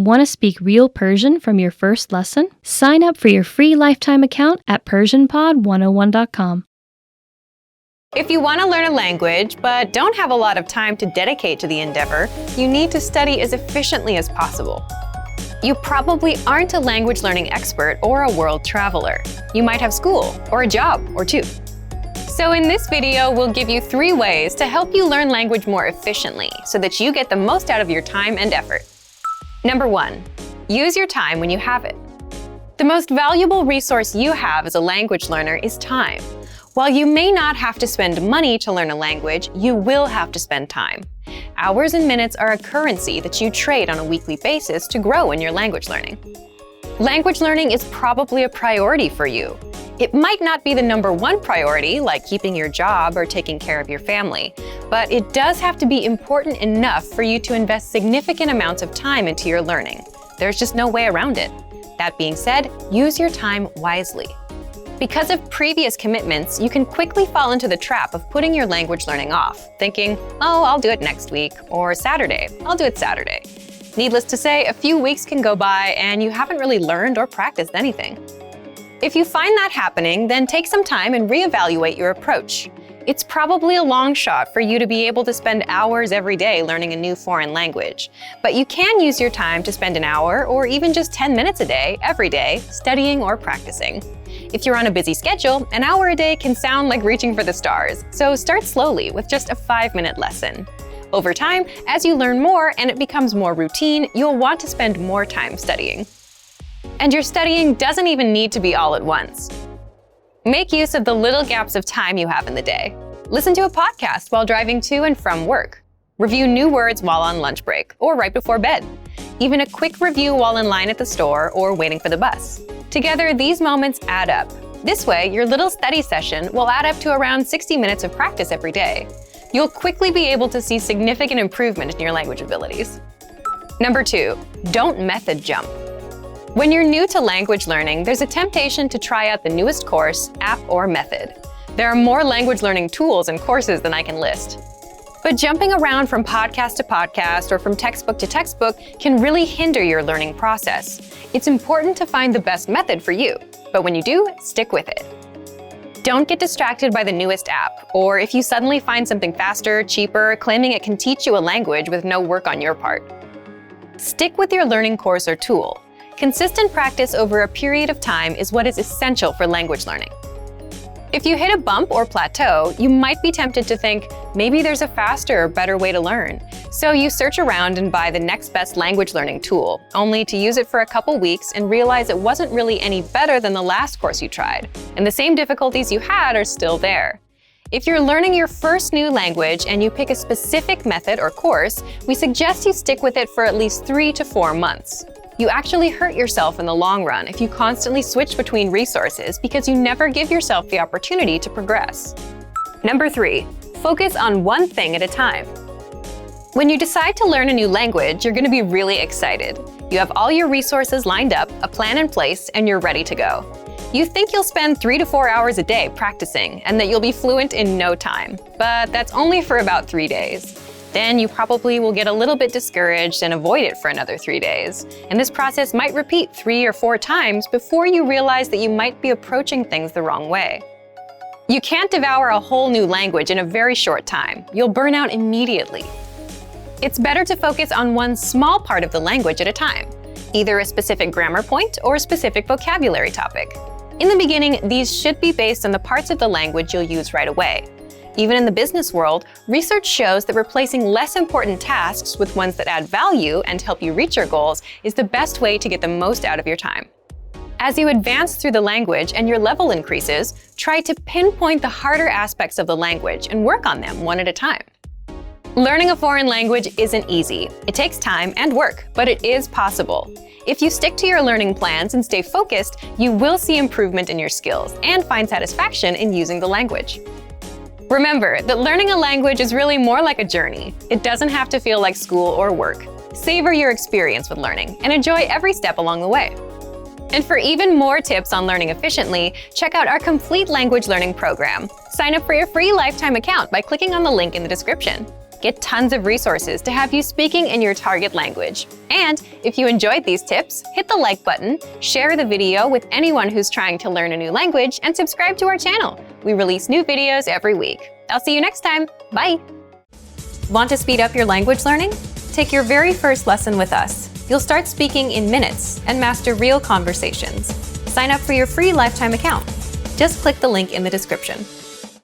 Want to speak real Persian from your first lesson? Sign up for your free lifetime account at PersianPod101.com. If you want to learn a language but don't have a lot of time to dedicate to the endeavor, you need to study as efficiently as possible. You probably aren't a language learning expert or a world traveler. You might have school or a job or two. So in this video, we'll give you 3 ways to help you learn language more efficiently so that you get the most out of your time and effort. Number 1, use your time when you have it. The most valuable resource you have as a language learner is time. While you may not have to spend money to learn a language, you will have to spend time. Hours and minutes are a currency that you trade on a weekly basis to grow in your language learning. Language learning is probably a priority for you. It might not be the number 1 priority, like keeping your job or taking care of your family, but it does have to be important enough for you to invest significant amounts of time into your learning. There's just no way around it. That being said, use your time wisely. Because of previous commitments, you can quickly fall into the trap of putting your language learning off, thinking, oh, I'll do it next week, or Saturday, I'll do it Saturday. Needless to say, a few weeks can go by and you haven't really learned or practiced anything. If you find that happening, then take some time and reevaluate your approach. It's probably a long shot for you to be able to spend hours every day learning a new foreign language, but you can use your time to spend an hour or even just 10 minutes a day, every day, studying or practicing. If you're on a busy schedule, an hour a day can sound like reaching for the stars, so start slowly with just a 5-minute lesson. Over time, as you learn more and it becomes more routine, you'll want to spend more time studying. And your studying doesn't even need to be all at once. Make use of the little gaps of time you have in the day. Listen to a podcast while driving to and from work. Review new words while on lunch break or right before bed. Even a quick review while in line at the store or waiting for the bus. Together, these moments add up. This way, your little study session will add up to around 60 minutes of practice every day. You'll quickly be able to see significant improvement in your language abilities. Number 2, don't method jump. When you're new to language learning, there's a temptation to try out the newest course, app, or method. There are more language learning tools and courses than I can list. But jumping around from podcast to podcast or from textbook to textbook can really hinder your learning process. It's important to find the best method for you, but when you do, stick with it. Don't get distracted by the newest app, or if you suddenly find something faster, cheaper, claiming it can teach you a language with no work on your part. Stick with your learning course or tool. Consistent practice over a period of time is what is essential for language learning. If you hit a bump or plateau, you might be tempted to think, maybe there's a faster or better way to learn. So you search around and buy the next best language learning tool, only to use it for a couple weeks and realize it wasn't really any better than the last course you tried, and the same difficulties you had are still there. If you're learning your first new language and you pick a specific method or course, we suggest you stick with it for at least 3 to 4 months. You actually hurt yourself in the long run if you constantly switch between resources because you never give yourself the opportunity to progress. Number 3, focus on one thing at a time. When you decide to learn a new language, you're going to be really excited. You have all your resources lined up, a plan in place, and you're ready to go. You think you'll spend 3 to 4 hours a day practicing and that you'll be fluent in no time, but that's only for about 3 days. Then you probably will get a little bit discouraged and avoid it for another 3 days. And this process might repeat 3 or 4 times before you realize that you might be approaching things the wrong way. You can't devour a whole new language in a very short time. You'll burn out immediately. It's better to focus on one small part of the language at a time, either a specific grammar point or a specific vocabulary topic. In the beginning, these should be based on the parts of the language you'll use right away. Even in the business world, research shows that replacing less important tasks with ones that add value and help you reach your goals is the best way to get the most out of your time. As you advance through the language and your level increases, try to pinpoint the harder aspects of the language and work on them one at a time. Learning a foreign language isn't easy. It takes time and work, but it is possible. If you stick to your learning plans and stay focused, you will see improvement in your skills and find satisfaction in using the language. Remember that learning a language is really more like a journey. It doesn't have to feel like school or work. Savor your experience with learning and enjoy every step along the way. And for even more tips on learning efficiently, check out our complete language learning program. Sign up for your free lifetime account by clicking on the link in the description. get tons of resources to have you speaking in your target language. And if you enjoyed these tips, hit the like button, share the video with anyone who's trying to learn a new language, and subscribe to our channel. We release new videos every week. I'll see you next time. Bye! Want to speed up your language learning? Take your very first lesson with us. You'll start speaking in minutes and master real conversations. Sign up for your free lifetime account. Just click the link in the description.